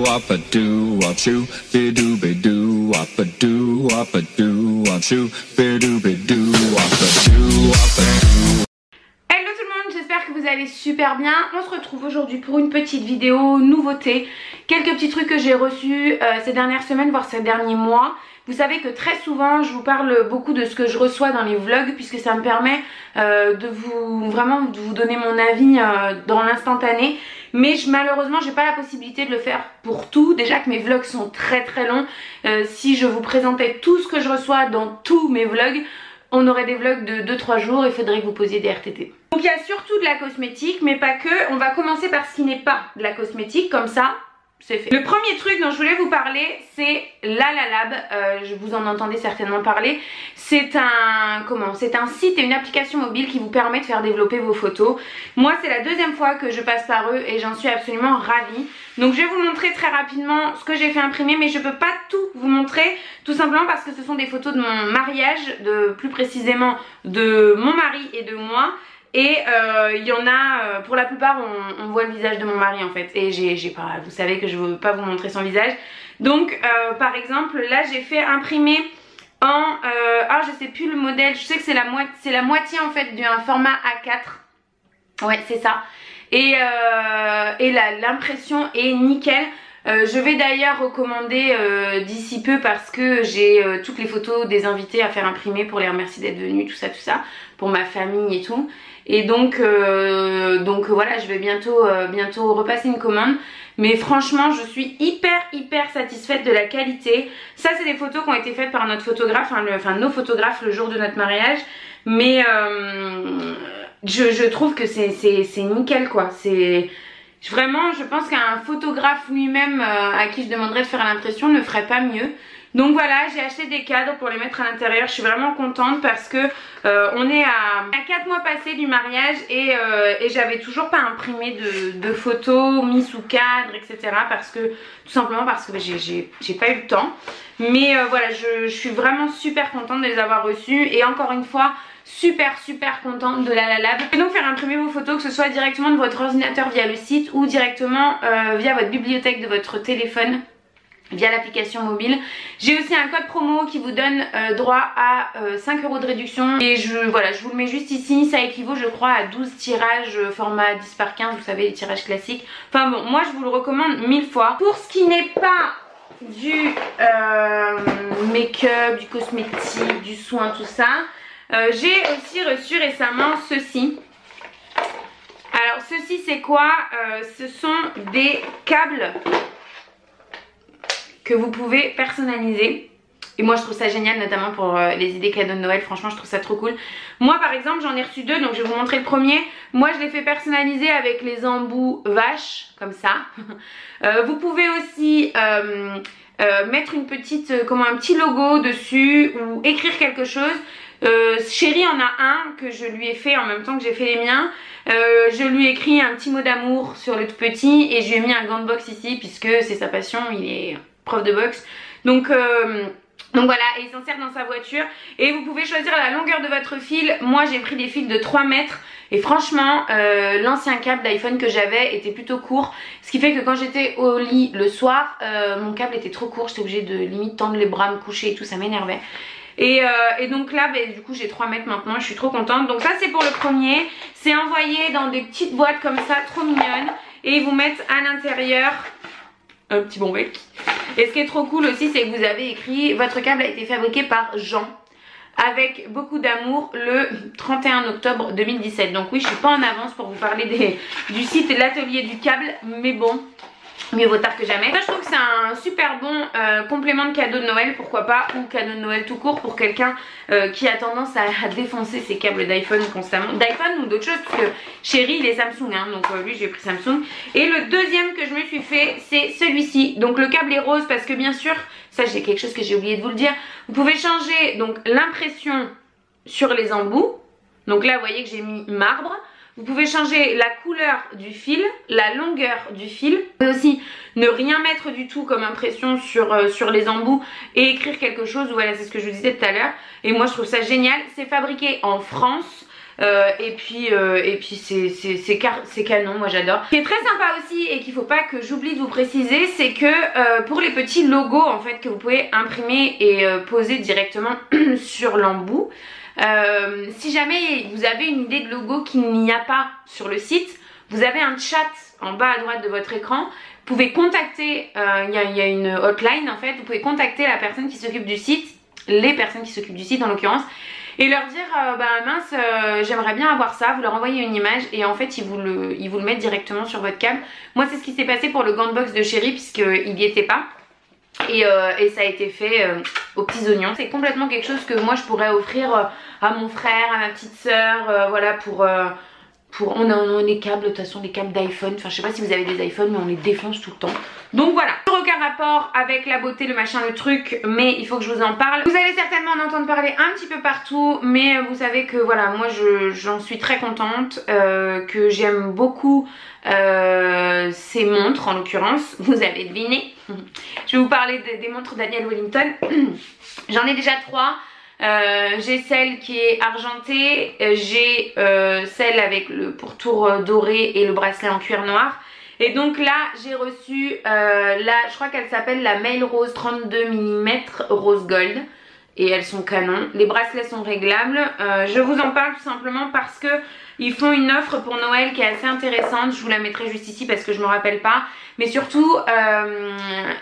wop a doo wop shoo, bidoo bidoo wop a doo wop a doo wop shoo, bidoo bidoo wop a doo wop a doo. Hello tout le monde, j'espère que vous allez super bien. On se retrouve aujourd'hui pour une petite vidéo nouveauté. Quelques petits trucs que j'ai reçus ces dernières semaines, voire ces derniers mois. Vous savez que très souvent je vous parle beaucoup de ce que je reçois dans les vlogs, puisque ça me permet de vous donner mon avis dans l'instantané. Mais malheureusement j'ai pas la possibilité de le faire pour tout. Déjà que mes vlogs sont très longs. Si je vous présentais tout ce que je reçois dans tous mes vlogs, on aurait des vlogs de 2-3 jours, il faudrait que vous posiez des RTT. Donc il y a surtout de la cosmétique, mais pas que. On va commencer par ce qui n'est pas de la cosmétique, comme ça c'est fait. Le premier truc dont je voulais vous parler, c'est LalaLab. Vous en entendez certainement parler. C'est un site et une application mobile qui vous permet de faire développer vos photos. Moi, c'est la deuxième fois que je passe par eux et j'en suis absolument ravie. Donc je vais vous montrer très rapidement ce que j'ai fait imprimer, mais je peux pas tout vous montrer, tout simplement parce que ce sont des photos de mon mariage, plus précisément de mon mari et de moi. Et il y en a, pour la plupart on voit le visage de mon mari en fait. Et vous savez que je veux pas vous montrer son visage. Donc par exemple là j'ai fait imprimer en, je sais plus le modèle, je sais que c'est la moitié en fait d'un format A4. Ouais c'est ça. Et l'impression est nickel. Je vais d'ailleurs recommander d'ici peu, parce que j'ai toutes les photos des invités à faire imprimer pour les remercier d'être venus, tout ça, pour ma famille et tout. Et donc voilà, je vais bientôt repasser une commande. Mais franchement je suis hyper satisfaite de la qualité. Ça c'est des photos qui ont été faites par notre photographe, nos photographes le jour de notre mariage. Mais je trouve que c'est nickel quoi. Vraiment, je pense qu'un photographe lui-même à qui je demanderais de faire l'impression ne ferait pas mieux. Donc voilà, j'ai acheté des cadres pour les mettre à l'intérieur. Je suis vraiment contente parce que on est à 4 mois passés du mariage et j'avais toujours pas imprimé de photos mis sous cadre, etc. Tout simplement parce que j'ai pas eu le temps. Mais voilà, je suis vraiment super contente de les avoir reçus. Et encore une fois, super contente de LalaLab. Vous pouvez donc faire imprimer vos photos, que ce soit directement de votre ordinateur via le site ou directement via votre bibliothèque de votre téléphone via l'application mobile. J'ai aussi un code promo qui vous donne droit à 5 € de réduction. Et je vous le mets juste ici. Ça équivaut je crois à 12 tirages format 10 par 15, vous savez les tirages classiques. Enfin bon, moi je vous le recommande 1000 fois. Pour ce qui n'est pas du make-up, du cosmétique, du soin, tout ça, j'ai aussi reçu récemment ceci. Alors ceci c'est quoi? Ce sont des câbles que vous pouvez personnaliser. Et moi je trouve ça génial, notamment pour les idées cadeaux de Noël. Franchement je trouve ça trop cool. Moi par exemple j'en ai reçu deux, donc je vais vous montrer le premier. Moi je l'ai fait personnaliser avec les embouts vaches, comme ça. Vous pouvez aussi mettre une petite, un petit logo dessus ou écrire quelque chose. Chérie en a un que je lui ai fait en même temps que j'ai fait les miens. Je lui ai écrit un petit mot d'amour sur le tout petit et je lui ai mis un gant de boxe ici puisque c'est sa passion, il est prof de boxe. Donc voilà, et il s'en sert dans sa voiture. Et vous pouvez choisir la longueur de votre fil. Moi j'ai pris des fils de 3 mètres. Et franchement l'ancien câble d'iPhone que j'avais était plutôt court. Ce qui fait que quand j'étais au lit le soir, mon câble était trop court. J'étais obligée de limite tendre les bras, me coucher et tout, ça m'énervait. Et donc là du coup j'ai 3 mètres maintenant, je suis trop contente. Donc ça c'est pour le premier. C'est envoyé dans des petites boîtes comme ça, trop mignonnes. Et ils vous mettent à l'intérieur un petit bon bec. Et ce qui est trop cool aussi, c'est que vous avez écrit: votre câble a été fabriqué par Jean, avec beaucoup d'amour, le 31 octobre 2017. Donc oui, je suis pas en avance pour vous parler du site et de l'atelier du câble, mais bon, mieux vaut tard que jamais. Moi je trouve que c'est un super bon complément de cadeau de Noël, pourquoi pas, ou cadeau de Noël tout court pour quelqu'un qui a tendance à défoncer ses câbles d'iPhone constamment, d'iPhone ou d'autres choses, parce que chérie il est Samsung hein, donc lui j'ai pris Samsung. Et le deuxième que je me suis fait, c'est celui-ci. Donc le câble est rose parce que bien sûr, ça c'est quelque chose que j'ai oublié de vous le dire, vous pouvez changer donc l'impression sur les embouts. Donc là vous voyez que j'ai mis marbre. Vous pouvez changer la couleur du fil, la longueur du fil. Vous pouvez aussi ne rien mettre du tout comme impression sur les embouts et écrire quelque chose. Voilà, c'est ce que je vous disais tout à l'heure. Et moi je trouve ça génial. C'est fabriqué en France. Et puis c'est canon, moi j'adore. Ce qui est très sympa aussi et qu'il faut pas que j'oublie de vous préciser, c'est que pour les petits logos en fait que vous pouvez imprimer et poser directement sur l'embout, si jamais vous avez une idée de logo qu'il n'y a pas sur le site, vous avez un chat en bas à droite de votre écran. Vous pouvez contacter, il y a une hotline en fait, vous pouvez contacter la personne qui s'occupe du site, les personnes qui s'occupent du site en l'occurrence, et leur dire bah mince, j'aimerais bien avoir ça. Vous leur envoyez une image et en fait ils vous le mettent directement sur votre câble. Moi c'est ce qui s'est passé pour le gant box de Chéri puisqu'il n'y était pas. Et ça a été fait aux petits oignons. C'est complètement quelque chose que moi je pourrais offrir à mon frère, à ma petite soeur, voilà, on a les câbles, de toute façon les câbles d'iPhone, enfin je sais pas si vous avez des iPhones mais on les défonce tout le temps. Donc voilà, aucun rapport avec la beauté, le machin, le truc, mais il faut que je vous en parle. Vous allez certainement en entendre parler un petit peu partout, mais vous savez que voilà, moi j'en suis très contente, que j'aime beaucoup ces montres en l'occurrence, vous avez deviné. Je vais vous parler des montres Daniel Wellington. J'en ai déjà 3. J'ai celle qui est argentée, j'ai celle avec le pourtour doré et le bracelet en cuir noir. Et donc là j'ai reçu je crois qu'elle s'appelle la Mail Rose 32 mm Rose Gold. Et elles sont canon. Les bracelets sont réglables. Je vous en parle tout simplement parce que ils font une offre pour Noël qui est assez intéressante. Je vous la mettrai juste ici parce que je me rappelle pas. Mais surtout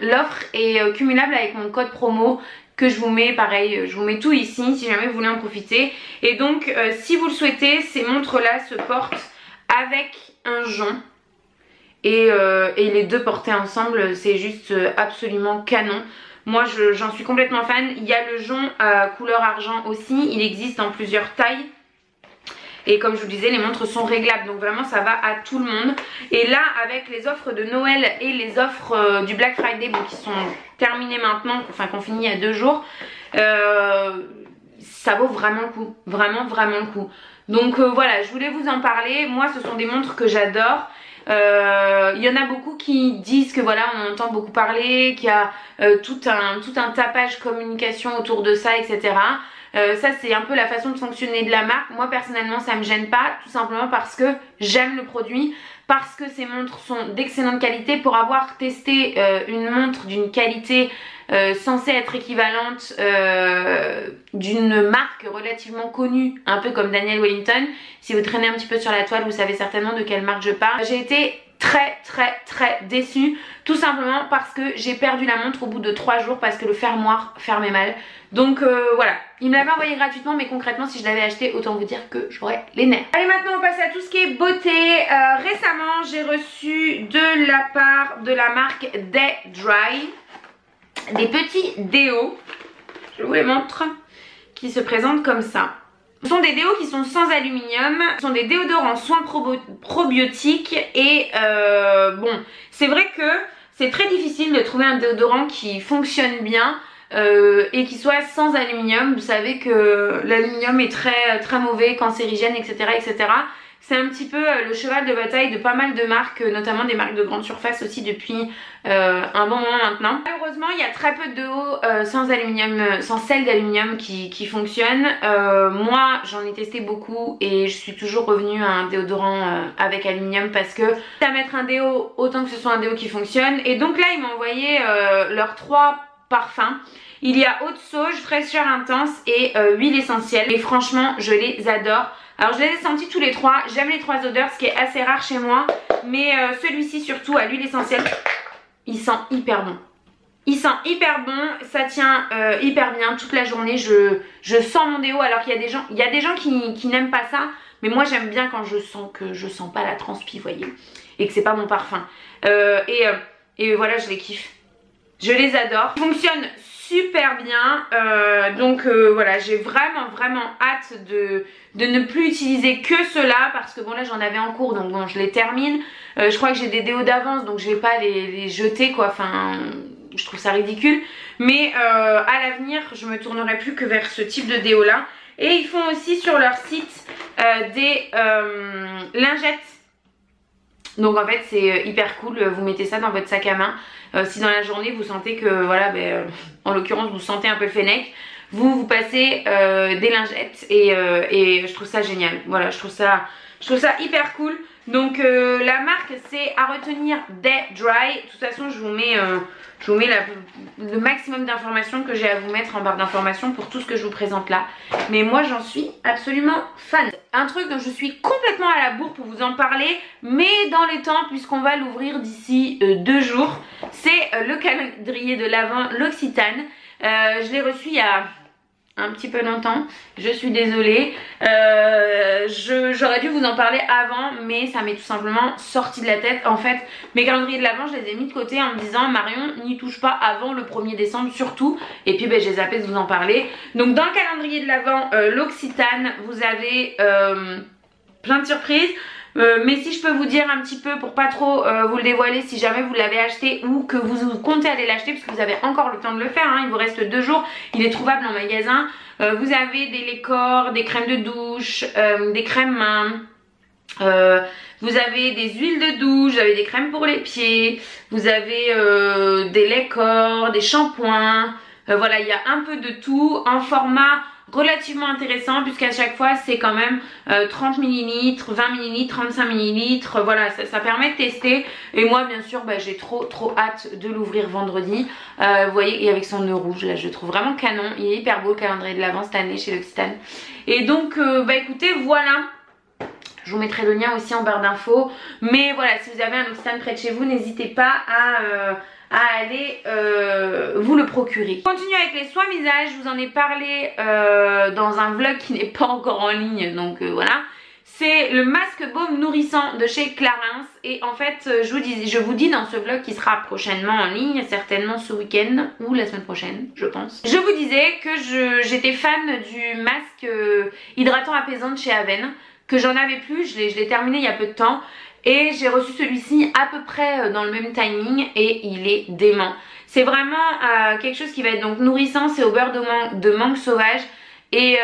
l'offre est cumulable avec mon code promo que je vous mets, pareil, je vous mets tout ici si jamais vous voulez en profiter. Et donc si vous le souhaitez, ces montres là se portent avec un jonc. Et les deux portés ensemble, c'est juste absolument canon. Moi j'en suis complètement fan. Il y a le jonc couleur argent aussi, il existe en plusieurs tailles. Et comme je vous disais, les montres sont réglables, donc vraiment ça va à tout le monde. Et là avec les offres de Noël et les offres du Black Friday, bon, qui sont terminées maintenant, enfin qu'on finit il y a 2 jours, ça vaut vraiment le coup, vraiment le coup. Donc voilà, je voulais vous en parler. Moi ce sont des montres que j'adore. Il y en a beaucoup qui disent que voilà, on entend beaucoup parler, qu'il y a tout un tapage communication autour de ça, etc. Ça c'est un peu la façon de fonctionner de la marque. Moi personnellement ça me gêne pas, tout simplement parce que j'aime le produit, parce que ces montres sont d'excellente qualité. Pour avoir testé une montre d'une qualité censée être équivalente d'une marque relativement connue, un peu comme Daniel Wellington, si vous traînez un petit peu sur la toile vous savez certainement de quelle marque je parle. J'ai été très déçue, tout simplement parce que j'ai perdu la montre au bout de 3 jours parce que le fermoir fermait mal. Donc voilà, il me l'avait envoyé gratuitement, mais concrètement si je l'avais acheté, autant vous dire que j'aurais les nerfs. Allez, maintenant on passe à tout ce qui est beauté. Récemment j'ai reçu de la part de la marque Day Dry des petits déos, je vous les montre, qui se présentent comme ça. Ce sont des déos qui sont sans aluminium, ce sont des déodorants soins probiotiques et bon, c'est vrai que c'est très difficile de trouver un déodorant qui fonctionne bien et qui soit sans aluminium. Vous savez que l'aluminium est très mauvais, cancérigène, etc. etc. C'est un petit peu le cheval de bataille de pas mal de marques, notamment des marques de grande surface aussi depuis un bon moment maintenant. Malheureusement il y a très peu de déos sans aluminium, sans sel d'aluminium qui fonctionnent. Moi j'en ai testé beaucoup et je suis toujours revenue à un déodorant avec aluminium parce que à mettre un déo, autant que ce soit un déo qui fonctionne. Et donc là ils m'ont envoyé leurs 3 parfums. Il y a eau de sauge, fraîcheur intense et huile essentielle. Et franchement je les adore. Alors je les ai sentis tous les 3, j'aime les 3 odeurs, ce qui est assez rare chez moi. Mais celui-ci surtout à l'huile essentielle, il sent hyper bon. Il sent hyper bon, ça tient hyper bien toute la journée. Je sens mon déo alors qu'il y a des gens qui n'aiment pas ça. Mais moi j'aime bien quand je sens que je sens pas la transpi, vous voyez. Et que c'est pas mon parfum. Et voilà, je les kiffe. Je les adore. Ils fonctionnent super bien. Donc voilà, j'ai vraiment hâte de ne plus utiliser que cela. Parce que bon là j'en avais en cours, donc bon je les termine. Je crois que j'ai des déos d'avance, donc je vais pas les jeter quoi. Enfin, je trouve ça ridicule. Mais à l'avenir, je me tournerai plus que vers ce type de déo là. Et ils font aussi sur leur site des lingettes. Donc en fait c'est hyper cool, vous mettez ça dans votre sac à main. Si dans la journée vous sentez que voilà, en l'occurrence vous sentez un peu le fennec, vous passez des lingettes et je trouve ça génial. Voilà, je trouve ça hyper cool. Donc la marque c'est à retenir Day Dry. De toute façon je vous mets le maximum d'informations que j'ai à vous mettre en barre d'informations pour tout ce que je vous présente là. Mais moi j'en suis absolument fan. Un truc dont je suis complètement à la bourre pour vous en parler, mais dans les temps puisqu'on va l'ouvrir d'ici 2 jours, c'est le calendrier de l'Avent L'Occitane. Je l'ai reçu il y a un petit peu longtemps, je suis désolée, j'aurais dû vous en parler avant mais ça m'est tout simplement sorti de la tête. En fait mes calendriers de l'Avent je les ai mis de côté en me disant Marion n'y touche pas avant le 1er décembre surtout, et puis j'ai zappé de vous en parler. Donc dans le calendrier de l'Avent L'Occitane vous avez plein de surprises. Mais si je peux vous dire un petit peu pour pas trop vous le dévoiler, si jamais vous l'avez acheté ou que vous comptez aller l'acheter, parce que vous avez encore le temps de le faire, hein, il vous reste 2 jours, il est trouvable en magasin. Vous avez des laits corps, des crèmes de douche, des crèmes mains, vous avez des huiles de douche, vous avez des crèmes pour les pieds, vous avez des laits corps, des shampoings, voilà, il y a un peu de tout en format relativement intéressant puisqu'à chaque fois c'est quand même 30 ml, 20 ml, 35 ml, voilà, ça permet de tester. Et moi bien sûr j'ai trop hâte de l'ouvrir vendredi. Vous voyez, et avec son nœud rouge là, je le trouve vraiment canon, il est hyper beau le calendrier de l'Avent cette année chez L'Occitane. Et donc écoutez, voilà, je vous mettrai le lien aussi en barre d'infos. Mais voilà, si vous avez un L'Occitane près de chez vous, n'hésitez pas à aller vous le procurer. On continue avec les soins visage, je vous en ai parlé dans un vlog qui n'est pas encore en ligne, donc voilà. C'est le masque baume nourrissant de chez Clarins. Et en fait je vous dis dans ce vlog qui sera prochainement en ligne, certainement ce week-end ou la semaine prochaine je pense. Je vous disais que j'étais fan du masque hydratant apaisant de chez Aven, que j'en avais plus, je l'ai terminé il y a peu de temps. Et j'ai reçu celui-ci à peu près dans le même timing et il est dément. C'est vraiment quelque chose qui va être donc nourrissant, c'est au beurre de mangue sauvage. Et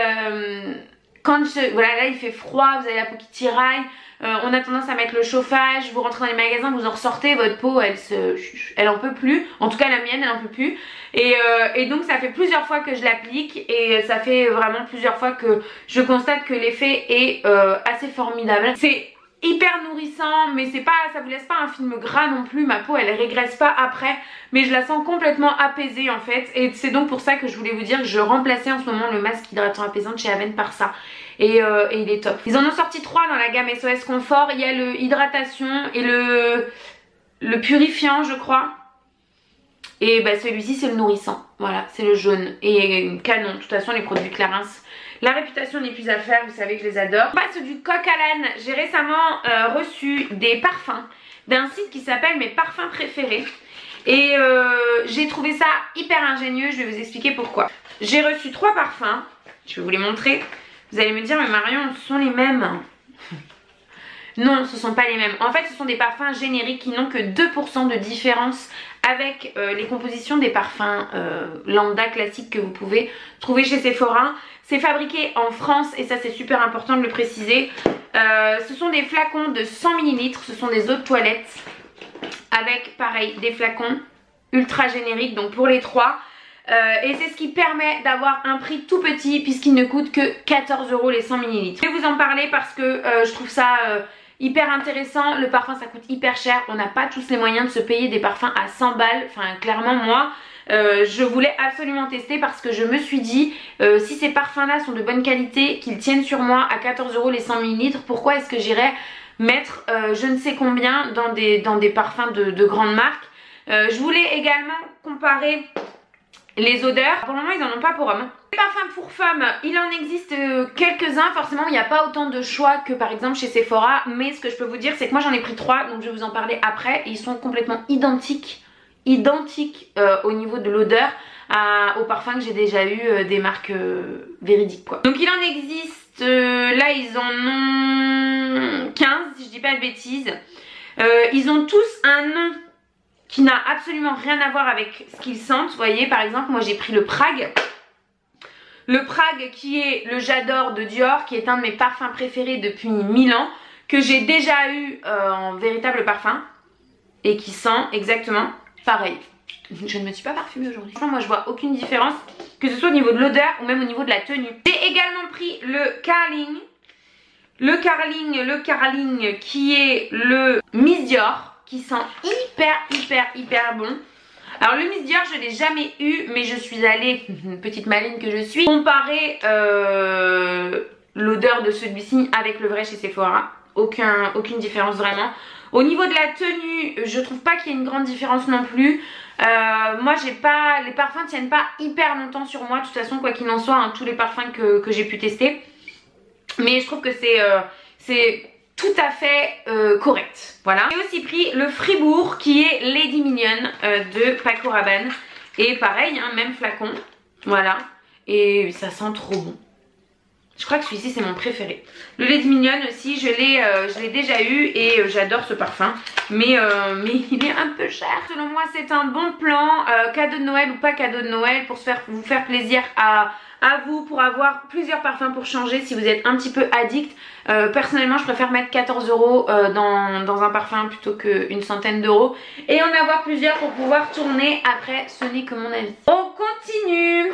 voilà, là il fait froid, vous avez la peau qui tiraille, on a tendance à mettre le chauffage, vous rentrez dans les magasins, vous en ressortez, votre peau elle en peut plus, en tout cas la mienne elle en peut plus. Et donc ça fait plusieurs fois que je l'applique et ça fait vraiment plusieurs fois que je constate que l'effet est assez formidable. C'est hyper nourrissant, mais ça vous laisse pas un film gras non plus, ma peau elle régresse pas après, mais je la sens complètement apaisée en fait. Et c'est donc pour ça que je voulais vous dire que je remplaçais en ce moment le masque hydratant apaisant de chez Aven par ça. Et il est top. Ils en ont sorti 3 dans la gamme SOS Confort. Il y a le hydratation et le purifiant je crois. Et celui-ci c'est le nourrissant, voilà, c'est le jaune et canon. De toute façon les produits Clarins, la réputation n'est plus à faire, vous savez que je les adore. On passe du coq à l'âne. J'ai récemment reçu des parfums d'un site qui s'appelle Mes Parfums Préférés. Et j'ai trouvé ça hyper ingénieux, je vais vous expliquer pourquoi. J'ai reçu 3 parfums, je vais vous les montrer. Vous allez me dire mais Marion, ce sont les mêmes. Non, ce ne sont pas les mêmes. En fait, ce sont des parfums génériques qui n'ont que 2% de différence avec les compositions des parfums lambda classiques que vous pouvez trouver chez Sephora. C'est fabriqué en France et ça c'est super important de le préciser. Ce sont des flacons de 100 ml, ce sont des eaux de toilette avec pareil des flacons ultra génériques donc pour les 3. Et c'est ce qui permet d'avoir un prix tout petit puisqu'il ne coûte que 14 € les 100 ml. Je vais vous en parler parce que je trouve ça hyper intéressant. Le parfum ça coûte hyper cher, on n'a pas tous les moyens de se payer des parfums à 100 balles, enfin clairement moi je voulais absolument tester parce que je me suis dit si ces parfums là sont de bonne qualité, qu'ils tiennent sur moi à 14 € les 100 ml, pourquoi est-ce que j'irais mettre je ne sais combien dans des parfums de grandes marques. Je voulais également comparer les odeurs. Pour le moment ils en ont pas pour hommes. Les parfums pour femmes, il en existe quelques-uns. Forcément il n'y a pas autant de choix que par exemple chez Sephora. Mais ce que je peux vous dire c'est que moi j'en ai pris 3. Donc je vais vous en parler après. Et ils sont complètement identiques au niveau de l'odeur aux parfums que j'ai déjà eu des marques véridiques quoi. Donc il en existe, là ils en ont 15 si je dis pas de bêtises. Ils ont tous un nom qui n'a absolument rien à voir avec ce qu'ils sentent. Vous voyez par exemple moi j'ai pris le Prague. Le Prague qui est le J'adore de Dior, qui est un de mes parfums préférés depuis 1000 ans, que j'ai déjà eu en véritable parfum et qui sent exactement pareil. je ne me suis pas parfumée aujourd'hui. Franchement, moi je vois aucune différence, que ce soit au niveau de l'odeur ou même au niveau de la tenue. J'ai également pris le Carling. Le Carling qui est le Miss Dior, qui sent hyper bon. Alors le Miss Dior je l'ai jamais eu, mais je suis allée, petite maline que je suis, comparer l'odeur de celui-ci avec le vrai chez Sephora. Aucune différence vraiment. Au niveau de la tenue, je trouve pas qu'il y ait une grande différence non plus. Moi j'ai pas, les parfums tiennent pas hyper longtemps sur moi de toute façon, quoi qu'il en soit, hein, tous les parfums que j'ai pu tester. Mais je trouve que c'est tout à fait correct. Voilà. J'ai aussi pris le Fribourg qui est Lady Mignonne de Paco Rabanne. Et pareil, hein, même flacon. Voilà. Et ça sent trop bon. Je crois que celui-ci c'est mon préféré. Le Lady Mignonne aussi, je l'ai déjà eu et j'adore ce parfum. Mais il est un peu cher. Selon moi c'est un bon plan, cadeau de Noël ou pas cadeau de Noël, pour vous faire plaisir à vous, pour avoir plusieurs parfums pour changer si vous êtes un petit peu addict. Personnellement je préfère mettre 14 € dans un parfum plutôt qu'une centaine d'euros. Et en avoir plusieurs pour pouvoir tourner. Après ce n'est que mon avis. On continue.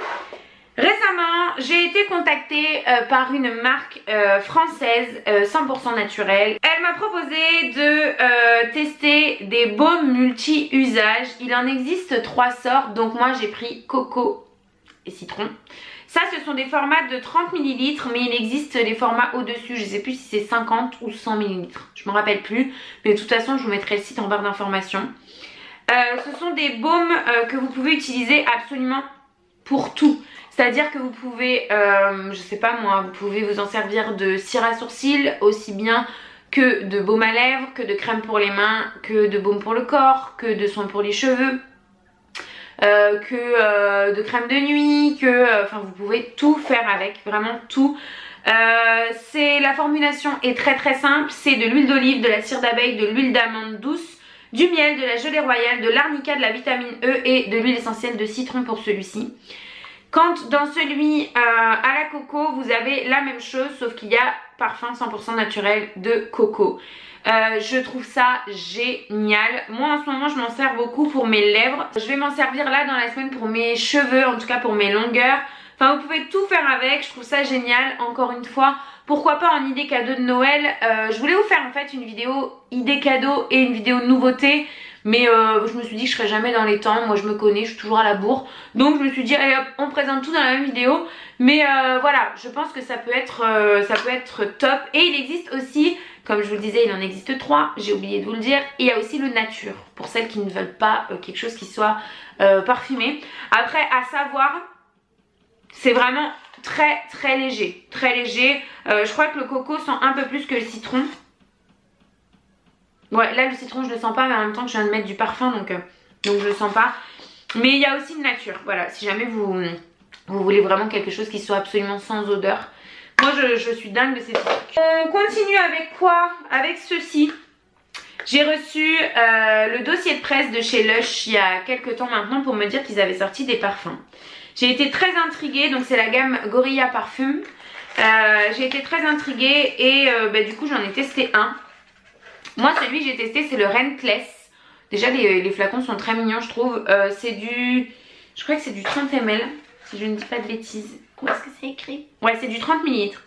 Récemment, j'ai été contactée par une marque française 100% naturelle. Elle m'a proposé de tester des baumes multi-usages. Il en existe 3 sortes, donc moi j'ai pris coco et citron. Ça, ce sont des formats de 30 ml, mais il existe des formats au-dessus. Je ne sais plus si c'est 50 ou 100 ml. Je ne me rappelle plus, mais de toute façon, je vous mettrai le site en barre d'informations. Ce sont des baumes que vous pouvez utiliser absolument pour tout. C'est-à-dire que vous pouvez, je sais pas moi, vous pouvez vous en servir de cire à sourcils aussi bien que de baume à lèvres, que de crème pour les mains, que de baume pour le corps, que de soin pour les cheveux, que de crème de nuit, enfin vous pouvez tout faire avec, vraiment tout. La formulation est très simple, c'est de l'huile d'olive, de la cire d'abeille, de l'huile d'amande douce, du miel, de la gelée royale, de l'arnica, de la vitamine E et de l'huile essentielle de citron pour celui-ci. Quand dans celui à la coco, vous avez la même chose, sauf qu'il y a parfum 100% naturel de coco. Je trouve ça génial. Moi en ce moment je m'en sers beaucoup pour mes lèvres. Je vais m'en servir là dans la semaine pour mes cheveux, en tout cas pour mes longueurs. Enfin vous pouvez tout faire avec, je trouve ça génial. Encore une fois, pourquoi pas en idée cadeau de Noël. Je voulais vous faire en fait une vidéo idée cadeau et une vidéo nouveauté. Mais je me suis dit que je serais jamais dans les temps, moi je me connais, je suis toujours à la bourre. Donc je me suis dit allez hop, on présente tout dans la même vidéo. Mais voilà, je pense que ça peut être top. Et il existe aussi, comme je vous le disais, il en existe 3, j'ai oublié de vous le dire. Et il y a aussi le nature, pour celles qui ne veulent pas quelque chose qui soit parfumé. Après à savoir, c'est vraiment très léger, je crois que le coco sent un peu plus que le citron. Ouais, là le citron je le sens pas, mais en même temps que je viens de mettre du parfum, donc je le sens pas. Mais il y a aussi le nature, voilà, si jamais vous voulez vraiment quelque chose qui soit absolument sans odeur. Moi je suis dingue de ces trucs. On continue avec quoi? Avec ceci. J'ai reçu le dossier de presse de chez Lush il y a quelques temps maintenant pour me dire qu'ils avaient sorti des parfums. J'ai été très intriguée, donc c'est la gamme Gorilla Parfum. J'ai été très intriguée et du coup j'en ai testé un. Moi celui que j'ai testé c'est le Rentless. Déjà les flacons sont très mignons je trouve. Je crois que c'est du 30 ml si je ne dis pas de bêtises. Où est-ce que c'est écrit? Ouais, c'est du 30 ml.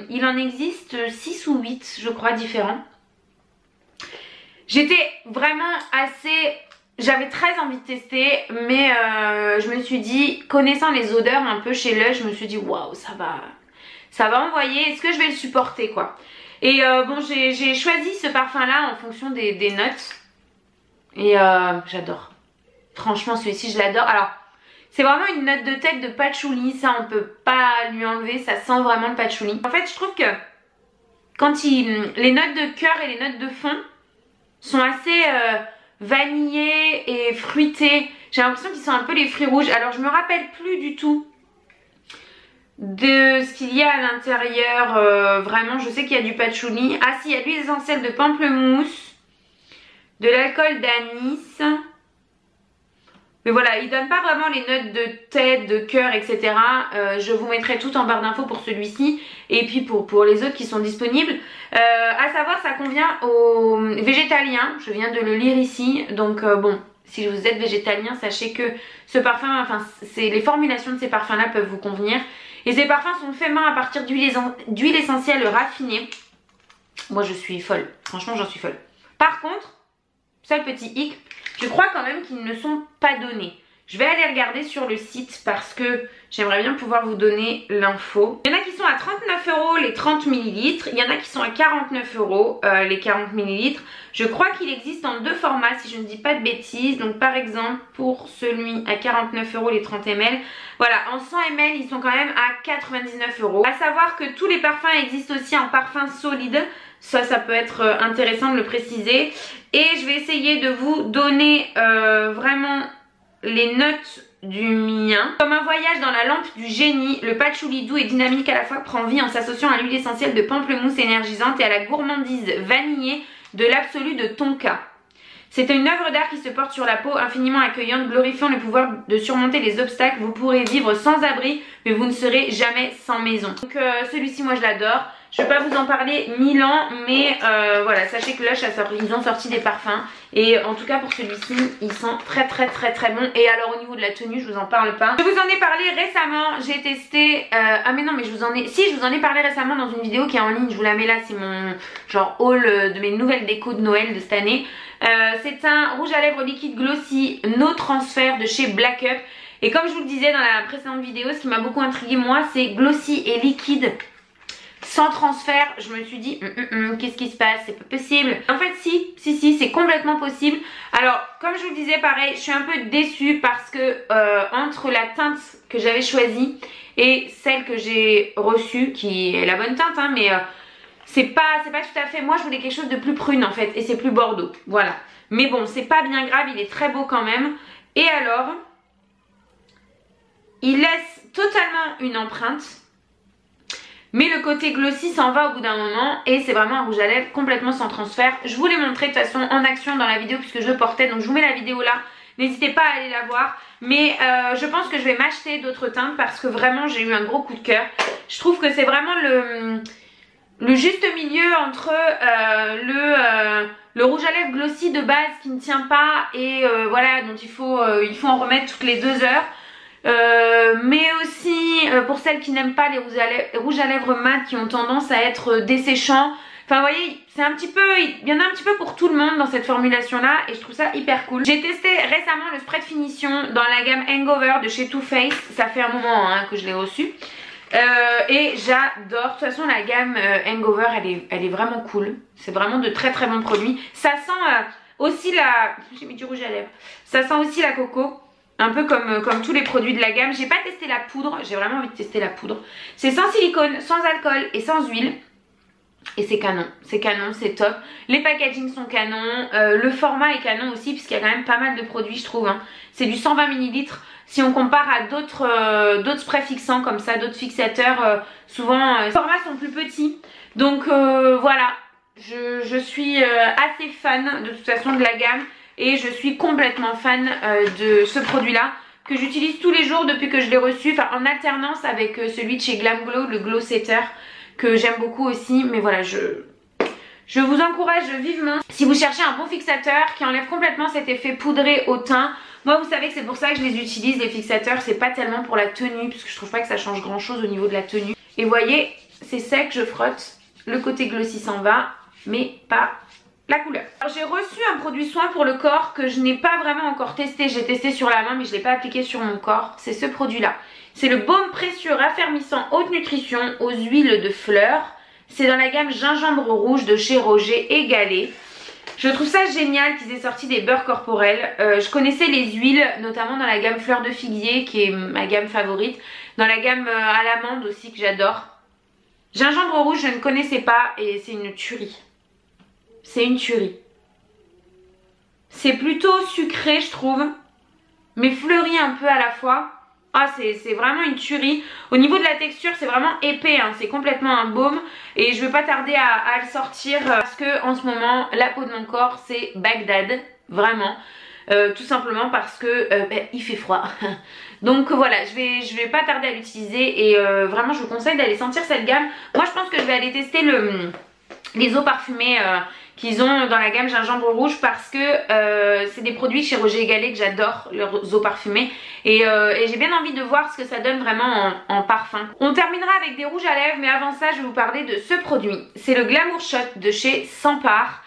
Il en existe 6 ou 8 je crois différents. J'étais vraiment j'avais très envie de tester, mais je me suis dit, connaissant les odeurs un peu chez Lush, je me suis dit waouh, ça va envoyer, est-ce que je vais le supporter quoi? Et bon, j'ai choisi ce parfum là en fonction des notes. Et j'adore. Franchement celui-ci je l'adore. Alors c'est vraiment une note de tête de patchouli, ça on peut pas lui enlever, ça sent vraiment le patchouli. En fait je trouve que quand les notes de cœur et les notes de fond sont assez vanillées et fruitées. J'ai l'impression qu'ils sont un peu les fruits rouges. Alors je me rappelle plus du tout de ce qu'il y a à l'intérieur. Vraiment je sais qu'il y a du patchouli. Ah si, il y a de l'huile essentielle de pamplemousse, de l'alcool d'anis, Mais voilà, il donne pas vraiment les notes de tête, de cœur, etc. Je vous mettrai tout en barre d'infos pour celui-ci et puis pour les autres qui sont disponibles. À savoir, ça convient aux végétaliens. Je viens de le lire ici. Donc bon, si vous êtes végétalien, sachez que ce parfum, enfin les formulations de ces parfums-là peuvent vous convenir. Et ces parfums sont faits main à partir d'huile essentielle raffinée. Moi, je suis folle. Franchement, j'en suis folle. Par contre, seul petit hic, je crois quand même qu'ils ne sont pas donnés. Je vais aller regarder sur le site parce que j'aimerais bien pouvoir vous donner l'info. Il y en a qui sont à 39 € les 30 ml. Il y en a qui sont à 49 € les 40 ml. Je crois qu'il existe en 2 formats si je ne dis pas de bêtises. Donc par exemple pour celui à 49 € les 30 ml. Voilà, en 100 ml ils sont quand même à 99 €. À savoir que tous les parfums existent aussi en parfum solide. Ça peut être intéressant de le préciser. Et je vais essayer de vous donner vraiment les notes du mien. Comme un voyage dans la lampe du génie, le patchouli doux et dynamique à la fois prend vie en s'associant à l'huile essentielle de pamplemousse énergisante et à la gourmandise vanillée de l'absolu de tonka. C'est une œuvre d'art qui se porte sur la peau, infiniment accueillante, glorifiant le pouvoir de surmonter les obstacles. Vous pourrez vivre sans abri, mais vous ne serez jamais sans maison. Donc celui-ci, moi je l'adore. Je ne vais pas vous en parler 1000 ans, mais voilà, sachez que Lush, ils ont sorti des parfums. Et en tout cas pour celui-ci, ils sont très bons. Et alors au niveau de la tenue, je vous en parle pas. Je vous en ai parlé récemment, j'ai testé... ah mais non, mais je vous en ai parlé récemment dans une vidéo qui est en ligne. Je vous la mets là, c'est mon genre haul de mes nouvelles décos de Noël de cette année. C'est un rouge à lèvres liquide glossy no transfert de chez Black Up. Et comme je vous le disais dans la précédente vidéo, ce qui m'a beaucoup intrigué moi, c'est glossy et liquide sans transfert. Je me suis dit qu'est-ce qui se passe, c'est pas possible. En fait si, c'est complètement possible. Alors comme je vous le disais, pareil, je suis un peu déçue parce que entre la teinte que j'avais choisie et celle que j'ai reçue, qui est la bonne teinte hein, mais c'est pas tout à fait, moi je voulais quelque chose de plus prune en fait, et c'est plus bordeaux, voilà. Mais bon, c'est pas bien grave, il est très beau quand même. Et alors, il laisse totalement une empreinte, mais le côté glossy s'en va au bout d'un moment, et c'est vraiment un rouge à lèvres complètement sans transfert. Je vous l'ai montré de toute façon en action dans la vidéo puisque je le portais, donc je vous mets la vidéo là. N'hésitez pas à aller la voir, mais je pense que je vais m'acheter d'autres teintes parce que vraiment j'ai eu un gros coup de cœur. Je trouve que c'est vraiment le juste milieu entre le rouge à lèvres glossy de base qui ne tient pas et voilà, dont il faut en remettre toutes les 2 heures. Mais aussi pour celles qui n'aiment pas les rouges à lèvres mat qui ont tendance à être desséchants. Enfin vous voyez, c'est un petit peu, il y en a un petit peu pour tout le monde dans cette formulation là et je trouve ça hyper cool. J'ai testé récemment le spray de finition dans la gamme Hangover de chez Too Faced. Ça fait un moment hein, que je l'ai reçu. Et j'adore, de toute façon la gamme Hangover elle est vraiment cool. C'est vraiment de très bons produits. Ça sent aussi la... J'ai mis du rouge à lèvres. Ça sent aussi la coco. Un peu comme tous les produits de la gamme. J'ai pas testé la poudre, j'ai vraiment envie de tester la poudre. C'est sans silicone, sans alcool et sans huile. Et c'est canon, c'est top. Les packagings sont canons, le format est canon aussi puisqu'il y a quand même pas mal de produits je trouve hein. C'est du 120 ml. Si on compare à d'autres sprays fixants comme ça, d'autres fixateurs, souvent les formats sont plus petits. Donc voilà, je suis assez fan de toute façon de la gamme. Et je suis complètement fan de ce produit là que j'utilise tous les jours depuis que je l'ai reçu, enfin en alternance avec celui de chez Glam Glow, le Glow Setter, que j'aime beaucoup aussi. Mais voilà, je vous encourage vivement, si vous cherchez un bon fixateur qui enlève complètement cet effet poudré au teint. Moi vous savez que c'est pour ça que je les utilise les fixateurs, c'est pas tellement pour la tenue puisque je trouve pas que ça change grand chose au niveau de la tenue. Et vous voyez, c'est sec, je frotte, le côté glossy s'en va, mais pas la couleur. J'ai reçu un produit soin pour le corps que je n'ai pas vraiment encore testé. J'ai testé sur la main mais je ne l'ai pas appliqué sur mon corps. C'est ce produit là. C'est le baume précieux raffermissant haute nutrition aux huiles de fleurs. C'est dans la gamme gingembre rouge de chez Roger et Gallet. Je trouve ça génial qu'ils aient sorti des beurres corporels. Je connaissais les huiles, notamment dans la gamme fleur de figuier qui est ma gamme favorite. Dans la gamme à l'amande aussi que j'adore. Gingembre rouge je ne connaissais pas et c'est une tuerie. C'est une tuerie. C'est plutôt sucré je trouve, mais fleuri un peu à la fois. Ah c'est vraiment une tuerie. Au niveau de la texture c'est vraiment épais hein. C'est complètement un baume. Et je ne vais pas tarder à le sortir parce que en ce moment la peau de mon corps c'est Bagdad. Vraiment. tout simplement parce que il fait froid. Donc voilà, je vais pas tarder à l'utiliser et vraiment je vous conseille d'aller sentir cette gamme. Moi je pense que je vais aller tester les eaux parfumées qu'ils ont dans la gamme gingembre rouge parce que c'est des produits chez Roger & Gallet que j'adore, leurs eaux parfumées et j'ai bien envie de voir ce que ça donne vraiment en parfum. On terminera avec des rouges à lèvres, mais avant ça je vais vous parler de ce produit. C'est le Glamour Shot de chez Sampar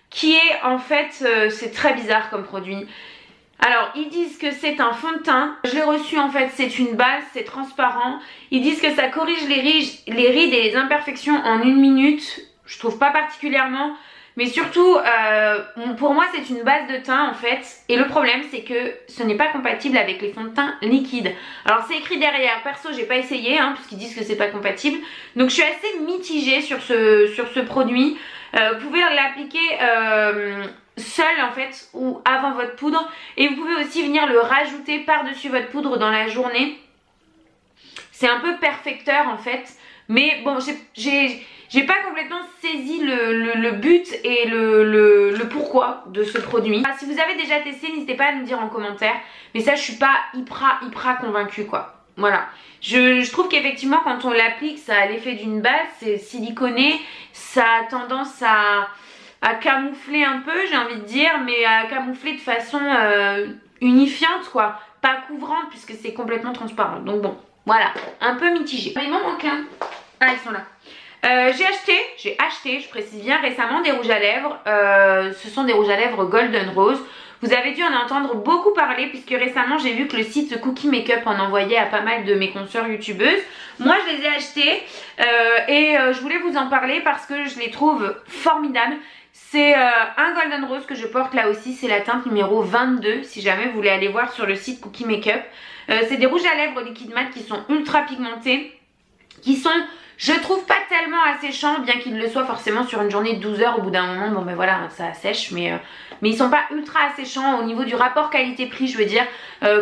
qui est en fait, c'est très bizarre comme produit. Alors ils disent que c'est un fond de teint, je l'ai reçu en fait, c'est une base, c'est transparent. Ils disent que ça corrige les rides et les imperfections en 1 minute, je trouve pas particulièrement. Mais surtout, pour moi c'est une base de teint en fait. Et le problème c'est que ce n'est pas compatible avec les fonds de teint liquides. Alors c'est écrit derrière, perso j'ai pas essayé hein, puisqu'ils disent que c'est pas compatible. Donc je suis assez mitigée sur ce produit. Vous pouvez l'appliquer seul en fait ou avant votre poudre. Et vous pouvez aussi venir le rajouter par-dessus votre poudre dans la journée. C'est un peu perfecteur en fait. Mais bon, j'ai pas complètement saisi le but et le pourquoi de ce produit. Si vous avez déjà testé, n'hésitez pas à nous dire en commentaire. Mais ça, je suis pas hyper convaincue quoi. Voilà. Je trouve qu'effectivement, quand on l'applique, ça a l'effet d'une base. C'est siliconé. Ça a tendance à camoufler un peu, j'ai envie de dire. Mais à camoufler de façon unifiante quoi. Pas couvrante puisque c'est complètement transparent. Donc bon, voilà. Un peu mitigé. Il m'en manque un. Ah, ils sont là. J'ai acheté, je précise bien, récemment des rouges à lèvres. Ce sont des rouges à lèvres Golden Rose. Vous avez dû en entendre beaucoup parler puisque récemment j'ai vu que le site Cookie Makeup en envoyait à pas mal de mes consoeurs youtubeuses. Moi je les ai achetés et je voulais vous en parler parce que je les trouve formidables. C'est un Golden Rose que je porte là aussi, c'est la teinte numéro 22 si jamais vous voulez aller voir sur le site Cookie Makeup. C'est des rouges à lèvres liquide mat qui sont ultra pigmentés, qui sont... Je trouve pas tellement asséchants, bien qu'ils le soient forcément sur une journée de 12 heures. Au bout d'un moment, bon ben voilà, ça assèche, mais ils sont pas ultra asséchants au niveau du rapport qualité-prix, je veux dire.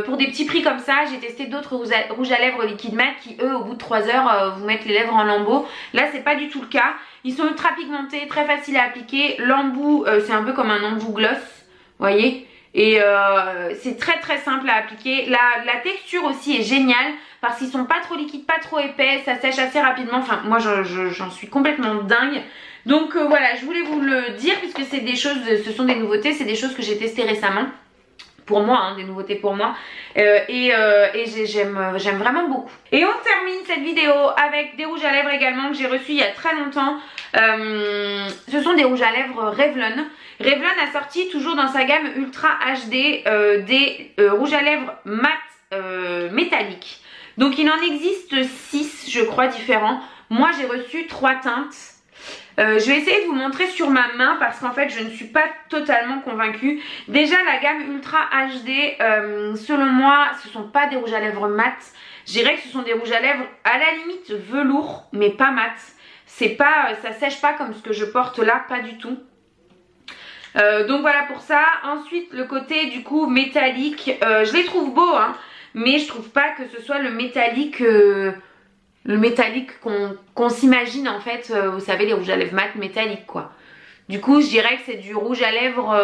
Pour des petits prix comme ça, j'ai testé d'autres rouges à lèvres liquide mat qui, eux, au bout de 3 heures, vous mettent les lèvres en lambeaux. Là, c'est pas du tout le cas. Ils sont ultra pigmentés, très faciles à appliquer. L'embout, c'est un peu comme un embout gloss, vous voyez. Et c'est très simple à appliquer. La texture aussi est géniale parce qu'ils sont pas trop liquides, pas trop épais, ça sèche assez rapidement. Enfin moi j'en suis complètement dingue. Donc voilà, je voulais vous le dire puisque c'est des choses, ce sont des nouveautés, c'est des choses que j'ai testées récemment. Pour moi, hein, des nouveautés pour moi. J'aime vraiment beaucoup. Et on termine cette vidéo avec des rouges à lèvres également que j'ai reçus il y a très longtemps. Ce sont des rouges à lèvres Revlon. Revlon a sorti toujours dans sa gamme Ultra HD des rouges à lèvres mat métalliques. Donc il en existe 6 je crois différents. Moi j'ai reçu 3 teintes. Je vais essayer de vous montrer sur ma main parce qu'en fait je ne suis pas totalement convaincue. Déjà la gamme Ultra HD, selon moi ce sont pas des rouges à lèvres mat. Je dirais que ce sont des rouges à lèvres à la limite velours mais pas mat. C'est pas, ça sèche pas comme ce que je porte là, pas du tout. Donc voilà pour ça. Ensuite le côté du coup métallique, je les trouve beaux hein, mais je trouve pas que ce soit le métallique qu'on s'imagine en fait, vous savez les rouges à lèvres mat métalliques quoi. Du coup je dirais que c'est du rouge à lèvres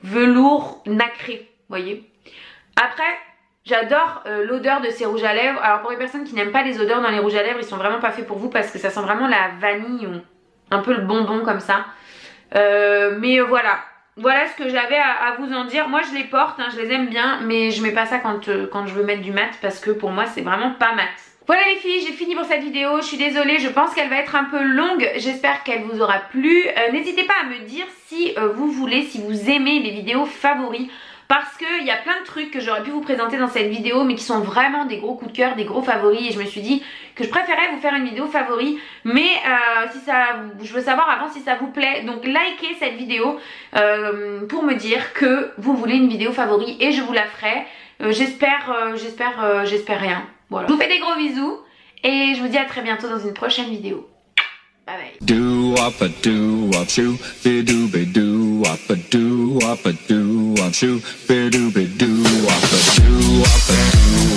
velours nacré, vous voyez. Après j'adore l'odeur de ces rouges à lèvres. Alors pour les personnes qui n'aiment pas les odeurs dans les rouges à lèvres, ils sont vraiment pas faits pour vous parce que ça sent vraiment la vanille ou un peu le bonbon comme ça. Mais voilà ce que j'avais à vous en dire. Moi je les porte, hein, je les aime bien, mais je mets pas ça quand je veux mettre du mat parce que pour moi c'est vraiment pas mat. Voilà les filles, j'ai fini pour cette vidéo, je suis désolée, je pense qu'elle va être un peu longue, j'espère qu'elle vous aura plu. N'hésitez pas à me dire si vous voulez, si vous aimez les vidéos favoris. Parce qu'il y a plein de trucs que j'aurais pu vous présenter dans cette vidéo mais qui sont vraiment des gros coups de cœur, des gros favoris. Et je me suis dit que je préférais vous faire une vidéo favori. Mais je veux savoir avant si ça vous plaît. Donc likez cette vidéo pour me dire que vous voulez une vidéo favori et je vous la ferai. J'espère rien. Voilà. Je vous fais des gros bisous et je vous dis à très bientôt dans une prochaine vidéo. Bye bye. Do up a do up shoo, be do up a do up a do up shoo, be do up a do up a do.